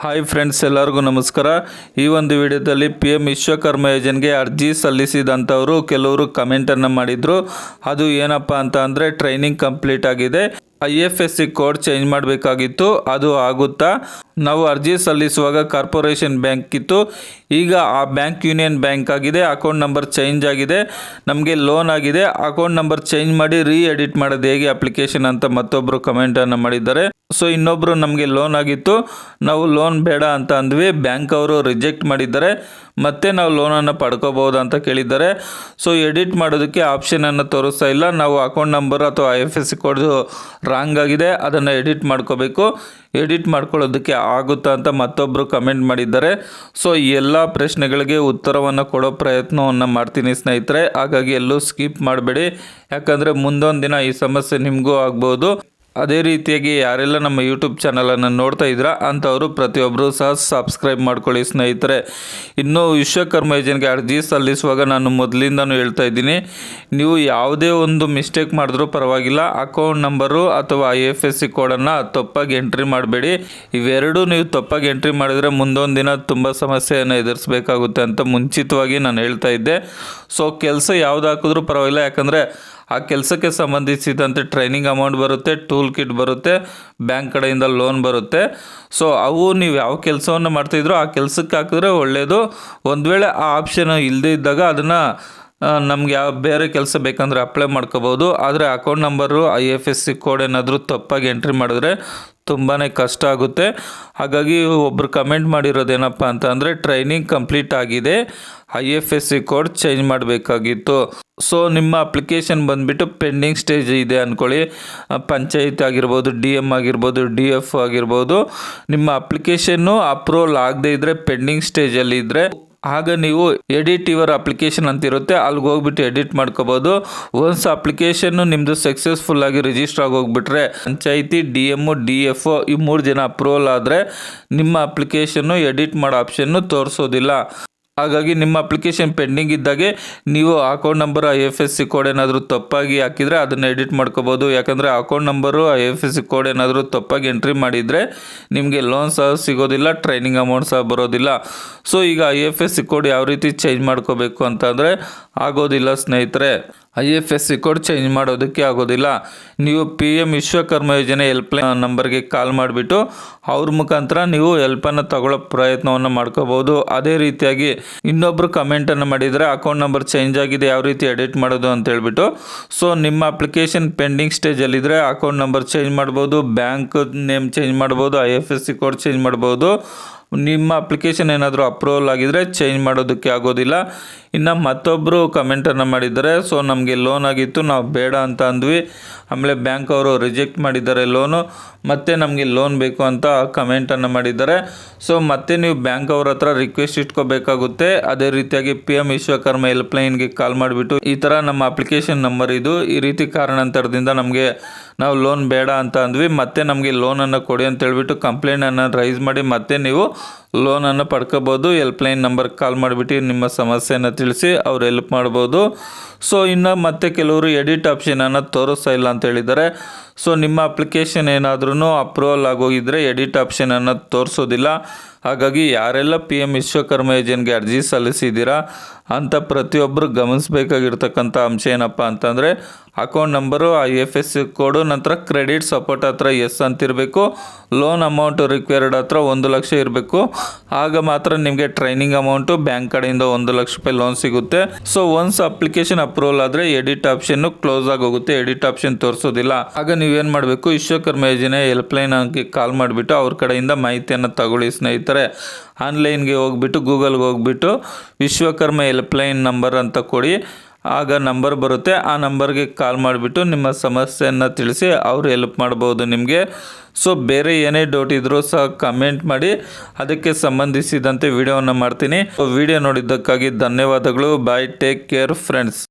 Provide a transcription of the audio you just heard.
Hi friends, ಎಲ್ಲರಿಗೂ ನಮಸ್ಕಾರ. ಈ ಒಂದು ವಿಡಿಯೋದಲ್ಲಿ PM ವಿಶ್ವಕರ್ಮ ಯೋಜನೆಗೆ ಅರ್ಜಿ ಸಲ್ಲಿಸಿದಂಥವರು ಕೆಲವರು ಕಮೆಂಟನ್ನು ಮಾಡಿದರು. ಅದು ಏನಪ್ಪ ಅಂತ ಅಂದರೆ ಟ್ರೈನಿಂಗ್ ಕಂಪ್ಲೀಟ್ ಆಗಿದೆ, IFSC ಕೋಡ್ ಚೇಂಜ್ ಮಾಡಬೇಕಾಗಿತ್ತು, ಅದು ಆಗುತ್ತಾ? ನಾವು ಅರ್ಜಿ ಸಲ್ಲಿಸುವಾಗ ಕಾರ್ಪೊರೇಷನ್ ಬ್ಯಾಂಕ್ ಇತ್ತು, ಈಗ ಆ ಬ್ಯಾಂಕ್ ಯೂನಿಯನ್ ಬ್ಯಾಂಕ್ ಆಗಿದೆ, ಅಕೌಂಟ್ ನಂಬರ್ ಚೇಂಜ್ ಆಗಿದೆ, ನಮಗೆ ಲೋನ್ ಆಗಿದೆ, ಅಕೌಂಟ್ ನಂಬರ್ ಚೇಂಜ್ ಮಾಡಿ ಎಡಿಟ್ ಮಾಡೋದು ಹೇಗೆ ಅಪ್ಲಿಕೇಶನ್ ಅಂತ ಮತ್ತೊಬ್ಬರು ಕಮೆಂಟನ್ನು ಮಾಡಿದ್ದಾರೆ. ಸೊ ಇನ್ನೊಬ್ಬರು ನಮಗೆ ಲೋನ್ ಆಗಿತ್ತು, ನಾವು ಲೋನ್ ಬೇಡ ಅಂತ ಅಂದ್ವಿ, ಬ್ಯಾಂಕ್ ಅವರು ರಿಜೆಕ್ಟ್ ಮಾಡಿದ್ದಾರೆ, ಮತ್ತೆ ನಾವು ಲೋನನ್ನು ಪಡ್ಕೋಬಹುದು ಅಂತ ಕೇಳಿದ್ದಾರೆ. ಸೊ ಎಡಿಟ್ ಮಾಡೋದಕ್ಕೆ ಆಪ್ಷನನ್ನು ತೋರಿಸ್ತಾ ಇಲ್ಲ, ನಾವು ಅಕೌಂಟ್ ನಂಬರ್ ಅಥವಾ IFSC ಕೋಡ್ ರಾಂಗ್ ಆಗಿದೆ, ಅದನ್ನು ಎಡಿಟ್ ಮಾಡ್ಕೋಬೇಕು. ಎಡಿಟ್ ಮಾಡ್ಕೊಳ್ಳೋದಕ್ಕೆ ಆಗುತ್ತಾ ಅಂತ ಮತ್ತೊಬ್ಬರು ಕಮೆಂಟ್ ಮಾಡಿದ್ದಾರೆ. ಸೊ ಈ ಎಲ್ಲ ಪ್ರಶ್ನೆಗಳಿಗೆ ಉತ್ತರವನ್ನು ಕೊಡೋ ಪ್ರಯತ್ನವನ್ನು ಮಾಡ್ತೀನಿ ಸ್ನೇಹಿತರೆ, ಹಾಗಾಗಿ ಎಲ್ಲೂ ಸ್ಕಿಪ್ ಮಾಡಬೇಡಿ, ಯಾಕಂದರೆ ಮುಂದೊಂದು ದಿನ ಈ ಸಮಸ್ಯೆ ನಿಮಗೂ ಆಗ್ಬೋದು. ಅದೇ ರೀತಿಯಾಗಿ ಯಾರೆಲ್ಲ ನಮ್ಮ ಯೂಟ್ಯೂಬ್ ಚಾನಲನ್ನು ನೋಡ್ತಾ ಇದ್ದೀರಾ ಅಂಥವರು ಪ್ರತಿಯೊಬ್ಬರು ಸಹ ಸಬ್ಸ್ಕ್ರೈಬ್ ಮಾಡ್ಕೊಳ್ಳಿ ಸ್ನೇಹಿತರೆ. ಇನ್ನು ವಿಶ್ವಕರ್ಮ ಯೋಜನೆಗೆ ಅರ್ಜಿ ಸಲ್ಲಿಸುವಾಗ ನಾನು ಮೊದಲಿಂದನೂ ಹೇಳ್ತಾ ಇದ್ದೀನಿ, ನೀವು ಯಾವುದೇ ಒಂದು ಮಿಸ್ಟೇಕ್ ಮಾಡಿದ್ರೂ ಪರವಾಗಿಲ್ಲ, ಅಕೌಂಟ್ ನಂಬರು ಅಥವಾ IFSC ಕೋಡನ್ನು ತಪ್ಪಾಗಿ ಎಂಟ್ರಿ ಮಾಡಬೇಡಿ. ಇವೆರಡೂ ನೀವು ತಪ್ಪಾಗಿ ಎಂಟ್ರಿ ಮಾಡಿದರೆ ಮುಂದೊಂದು ದಿನ ತುಂಬ ಸಮಸ್ಯೆಯನ್ನು ಎದುರಿಸಬೇಕಾಗುತ್ತೆ ಅಂತ ಮುಂಚಿತವಾಗಿ ನಾನು ಹೇಳ್ತಾ ಇದ್ದೆ. ಸೊ ಕೆಲಸ ಯಾವ್ದು ಹಾಕಿದ್ರೂ ಪರವಾಗಿಲ್ಲ, ಯಾಕಂದರೆ ಆ ಕೆಲಸಕ್ಕೆ ಸಂಬಂಧಿಸಿದಂತೆ ಟ್ರೈನಿಂಗ್ ಅಮೌಂಟ್ ಬರುತ್ತೆ, ಟೂಲ್ ಕಿಟ್ ಬರುತ್ತೆ, ಬ್ಯಾಂಕ್ ಕಡೆಯಿಂದ ಲೋನ್ ಬರುತ್ತೆ. ಸೊ ಅವು ನೀವು ಯಾವ ಕೆಲಸವನ್ನು ಮಾಡ್ತಾಯಿದ್ರೋ ಆ ಕೆಲಸಕ್ಕೆ ಹಾಕಿದ್ರೆ ಒಳ್ಳೆಯದು. ಒಂದು ವೇಳೆ ಆ ಆಪ್ಷನ್ ಇಲ್ಲದೇ ಇದ್ದಾಗ ಅದನ್ನು ನಮ್ಗೆ ಯಾವ ಬೇರೆ ಕೆಲಸ ಬೇಕಂದರೆ ಅಪ್ಲೈ ಮಾಡ್ಕೋಬೋದು. ಆದರೆ ಅಕೌಂಟ್ ನಂಬರು IFSC ಕೋಡ್ ಏನಾದರೂ ತಪ್ಪಾಗಿ ಎಂಟ್ರಿ ಮಾಡಿದ್ರೆ ತುಂಬಾ ಕಷ್ಟ ಆಗುತ್ತೆ. ಹಾಗಾಗಿ ಒಬ್ಬರು ಕಮೆಂಟ್ ಮಾಡಿರೋದೇನಪ್ಪ ಅಂತ ಅಂದರೆ ಟ್ರೈನಿಂಗ್ ಕಂಪ್ಲೀಟ್ ಆಗಿದೆ, IFSC ಕೋಡ್ ಚೇಂಜ್ ಮಾಡಬೇಕಾಗಿತ್ತು. ಸೊ ನಿಮ್ಮ ಅಪ್ಲಿಕೇಶನ್ ಬಂದುಬಿಟ್ಟು ಪೆಂಡಿಂಗ್ ಸ್ಟೇಜ್ ಇದೆ ಅಂದ್ಕೊಳ್ಳಿ, ಪಂಚಾಯತ್ ಆಗಿರ್ಬೋದು, DM ಆಗಿರ್ಬೋದು, DF ಆಗಿರ್ಬೋದು. ನಿಮ್ಮ ಅಪ್ಲಿಕೇಶನ್ನು ಅಪ್ರೂವಲ್ ಆಗದೇ ಇದ್ದರೆ ಪೆಂಡಿಂಗ್ ಸ್ಟೇಜಲ್ಲಿ ಇದ್ದರೆ ಆಗ ನೀವು ಎಡಿಟ್ ಯುವರ್ ಅಪ್ಲಿಕೇಶನ್ ಅಂತಿರುತ್ತೆ, ಅಲ್ಲಿಗೆ ಹೋಗ್ಬಿಟ್ಟು ಎಡಿಟ್ ಮಾಡ್ಕೋಬೋದು. ಒನ್ಸ್ ಅಪ್ಲಿಕೇಶನ್ನು ನಿಮ್ಮದು ಸಕ್ಸಸ್ಫುಲ್ ಆಗಿ ರಿಜಿಸ್ಟರ್ ಆಗಿ ಹೋಗ್ಬಿಟ್ರೆ ಪಂಚಾಯಿತಿ, DM, DF ಈ 3 ಜನ ಅಪ್ರೂವಲ್ ಆದರೆ ನಿಮ್ಮ ಅಪ್ಲಿಕೇಶನ್ನು ಎಡಿಟ್ ಮಾಡೋ ಆಪ್ಷನ್ನು ತೋರಿಸೋದಿಲ್ಲ. ಹಾಗಾಗಿ ನಿಮ್ಮ ಅಪ್ಲಿಕೇಶನ್ ಪೆಂಡಿಂಗ್ ಇದ್ದಾಗೆ ನೀವು ಅಕೌಂಟ್ ನಂಬರ್ IFSC ಕೋಡ್ ಏನಾದರೂ ತಪ್ಪಾಗಿ ಹಾಕಿದರೆ ಅದನ್ನು ಎಡಿಟ್ ಮಾಡ್ಕೋಬೋದು. ಯಾಕಂದರೆ ಅಕೌಂಟ್ ನಂಬರು IFSC ಕೋಡ್ ಏನಾದರೂ ತಪ್ಪಾಗಿ ಎಂಟ್ರಿ ಮಾಡಿದರೆ ನಿಮಗೆ ಲೋನ್ ಸಹ ಸಿಗೋದಿಲ್ಲ, ಟ್ರೈನಿಂಗ್ ಅಮೌಂಟ್ ಸಹ ಬರೋದಿಲ್ಲ. ಸೊ ಈಗ IFSC ಕೋಡ್ ಯಾವ ರೀತಿ ಚೇಂಜ್ ಮಾಡ್ಕೋಬೇಕು ಅಂತಂದರೆ ಆಗೋದಿಲ್ಲ ಸ್ನೇಹಿತರೆ. IFSC ಕೋಡ್ ಚೇಂಜ್ ಮಾಡೋದಕ್ಕೆ ಆಗೋದಿಲ್ಲ. ನೀವು PM ವಿಶ್ವಕರ್ಮ ಯೋಜನೆ ಹೆಲ್ಪ್ಲೈನ್ ನಂಬರ್ಗೆ ಕಾಲ್ ಮಾಡಿಬಿಟ್ಟು ಅವ್ರ ಮುಖಾಂತರ ನೀವು ಹೆಲ್ಪನ್ನು ತಗೊಳ್ಳೋ ಪ್ರಯತ್ನವನ್ನು ಮಾಡ್ಕೋಬೋದು. ಅದೇ ರೀತಿಯಾಗಿ ಇನ್ನೊಬ್ಬರು ಕಮೆಂಟನ್ನು ಮಾಡಿದರೆ ಅಕೌಂಟ್ ನಂಬರ್ ಚೇಂಜ್ ಆಗಿದೆ, ಯಾವ ರೀತಿ ಎಡಿಟ್ ಮಾಡೋದು ಅಂತ ಹೇಳ್ಬಿಟ್ಟು. ಸೊ ನಿಮ್ಮ ಅಪ್ಲಿಕೇಶನ್ ಪೆಂಡಿಂಗ್ ಸ್ಟೇಜಲ್ಲಿದ್ದರೆ ಅಕೌಂಟ್ ನಂಬರ್ ಚೇಂಜ್ ಮಾಡ್ಬೋದು, ಬ್ಯಾಂಕ್ ನೇಮ್ ಚೇಂಜ್ ಮಾಡ್ಬೋದು, IFSC ಕೋಡ್ ಚೇಂಜ್ ಮಾಡ್ಬೋದು. ನಿಮ್ಮ ಅಪ್ಲಿಕೇಶನ್ ಏನಾದರೂ ಅಪ್ರೂವಲ್ ಆಗಿದರೆ ಚೇಂಜ್ ಮಾಡೋದಕ್ಕೆ ಆಗೋದಿಲ್ಲ. ಇನ್ನು ಮತ್ತೊಬ್ಬರು ಕಮೆಂಟನ್ನು ಮಾಡಿದ್ದಾರೆ, ಸೊ ನಮಗೆ ಲೋನ್ ಆಗಿತ್ತು, ನಾವು ಬೇಡ ಅಂತ ಅಂದ್ವಿ, ಆಮೇಲೆ ಬ್ಯಾಂಕ್ ಅವರು ರಿಜೆಕ್ಟ್ ಮಾಡಿದ್ದಾರೆ ಲೋನು, ಮತ್ತೆ ನಮಗೆ ಲೋನ್ ಬೇಕು ಅಂತ ಕಮೆಂಟನ್ನು ಮಾಡಿದ್ದಾರೆ. ಸೊ ಮತ್ತೆ ನೀವು ಬ್ಯಾಂಕ್ ಅವ್ರ ಹತ್ರ ರಿಕ್ವೆಸ್ಟ್ ಇಟ್ಕೋಬೇಕಾಗುತ್ತೆ. ಅದೇ ರೀತಿಯಾಗಿ PM ವಿಶ್ವಕರ್ಮ ಹೆಲ್ಪ್ಲೈನ್ಗೆ ಕಾಲ್ ಮಾಡಿಬಿಟ್ಟು ಈ ಥರ ನಮ್ಮ ಅಪ್ಲಿಕೇಶನ್ ನಂಬರ್ ಇದು, ಈ ರೀತಿ ಕಾರಣಾಂತರದಿಂದ ನಮಗೆ ನಾವು ಲೋನ್ ಬೇಡ ಅಂತ ಅಂದ್ವಿ, ಮತ್ತೆ ನಮಗೆ ಲೋನನ್ನು ಕೊಡಿ ಅಂತ ಹೇಳ್ಬಿಟ್ಟು ಕಂಪ್ಲೇಂಟನ್ನು ರೈಸ್ ಮಾಡಿ ಮತ್ತೆ ನೀವು ಲೋನನ್ನು ಪಡ್ಕೋಬೋದು. ಹೆಲ್ಪ್ಲೈನ್ ನಂಬರ್ಗೆ ಕಾಲ್ ಮಾಡಿಬಿಟ್ಟು ನಿಮ್ಮ ಸಮಸ್ಯೆಯನ್ನು ತಿಳಿಸಿ ಅವ್ರು ಹೆಲ್ಪ್ ಮಾಡ್ಬೋದು. ಸೊ ಇನ್ನು ಮತ್ತೆ ಕೆಲವರು ಎಡಿಟ್ ಆಪ್ಷನನ್ನು ತೋರಿಸ್ತಾ ಇಲ್ಲ ಅಂತ ಹೇಳಿದ್ದಾರೆ. ಸೊ ನಿಮ್ಮ ಅಪ್ಲಿಕೇಶನ್ ಏನಾದ್ರೂ ಅಪ್ರೂವಲ್ ಆಗೋಗಿದ್ದರೆ ಎಡಿಟ್ ಆಪ್ಷನನ್ನು ತೋರಿಸೋದಿಲ್ಲ. ಹಾಗಾಗಿ ಯಾರೆಲ್ಲ PM ವಿಶ್ವಕರ್ಮ ಯೋಜನೆಗೆ ಅರ್ಜಿ ಸಲ್ಲಿಸಿದ್ದೀರಾ ಅಂತ ಪ್ರತಿಯೊಬ್ಬರು ಗಮನಿಸಬೇಕಾಗಿರ್ತಕ್ಕಂಥ ಅಂಶ ಏನಪ್ಪ ಅಂತಂದರೆ ಅಕೌಂಟ್ ನಂಬರು IFSC ಕೋಡು, ನಂತರ ಕ್ರೆಡಿಟ್ ಸಪೋರ್ಟ್ ಹತ್ರ ಎಸ್ ಅಂತಿರಬೇಕು, ಲೋನ್ ಅಮೌಂಟು ರಿಕ್ವೈರ್ಡ್ ಹತ್ರ 1 ಲಕ್ಷ ಇರಬೇಕು. ಆಗ ಮಾತ್ರ ನಿಮಗೆ ಟ್ರೈನಿಂಗ್ ಅಮೌಂಟು ಬ್ಯಾಂಕ್ ಕಡೆಯಿಂದ 1 ಲಕ್ಷ ರೂಪಾಯಿ ಲೋನ್ ಸಿಗುತ್ತೆ. ಸೊ ಒನ್ಸ್ ಅಪ್ಲಿಕೇಶನ್ ಅಪ್ರೂವಲ್ ಆದರೆ ಎಡಿಟ್ ಆಪ್ಷನ್ನು ಕ್ಲೋಸ್ ಆಗಿ ಹೋಗುತ್ತೆ, ಎಡಿಟ್ ಆಪ್ಷನ್ ತೋರಿಸೋದಿಲ್ಲ. ಆಗ ನೀವೇನು ಮಾಡಬೇಕು, ವಿಶ್ವಕರ್ಮ ಯೋಜನೆ ಹೆಲ್ಪ್ಲೈನ್ಗೆ ಕಾಲ್ ಮಾಡಿಬಿಟ್ಟು ಅವ್ರ ಕಡೆಯಿಂದ ಮಾಹಿತಿಯನ್ನು ತಗೊಳ್ಳಿ ಸ್ನೇಹಿತರೆ. ಆನ್ಲೈನ್ಗೆ ಹೋಗ್ಬಿಟ್ಟು ಗೂಗಲ್ಗೆ ಹೋಗ್ಬಿಟ್ಟು ವಿಶ್ವಕರ್ಮ ಹೆಲ್ಪ್ಲೈನ್ ನಂಬರ್ ಅಂತ ಕೊಡಿ, ಆಗ ನಂಬರ್ ಬರುತ್ತೆ. ಆ ನಂಬರ್ಗೆ ಕಾಲ್ ಮಾಡಿಬಿಟ್ಟು ನಿಮ್ಮ ಸಮಸ್ಯೆಯನ್ನು ತಿಳಿಸಿ ಅವರು ಹೆಲ್ಪ್ ಮಾಡ್ಬೋದು ನಿಮಗೆ. ಸೊ ಬೇರೆ ಏನೇ ಡೌಟ್ ಇದ್ದರೂ ಸಹ ಕಮೆಂಟ್ ಮಾಡಿ, ಅದಕ್ಕೆ ಸಂಬಂಧಿಸಿದಂತೆ ವಿಡಿಯೋವನ್ನು ಮಾಡ್ತೀನಿ. ವಿಡಿಯೋ ನೋಡಿದ್ದಕ್ಕಾಗಿ ಧನ್ಯವಾದಗಳು. ಬಾಯ್, ಟೇಕ್ ಕೇರ್ ಫ್ರೆಂಡ್ಸ್.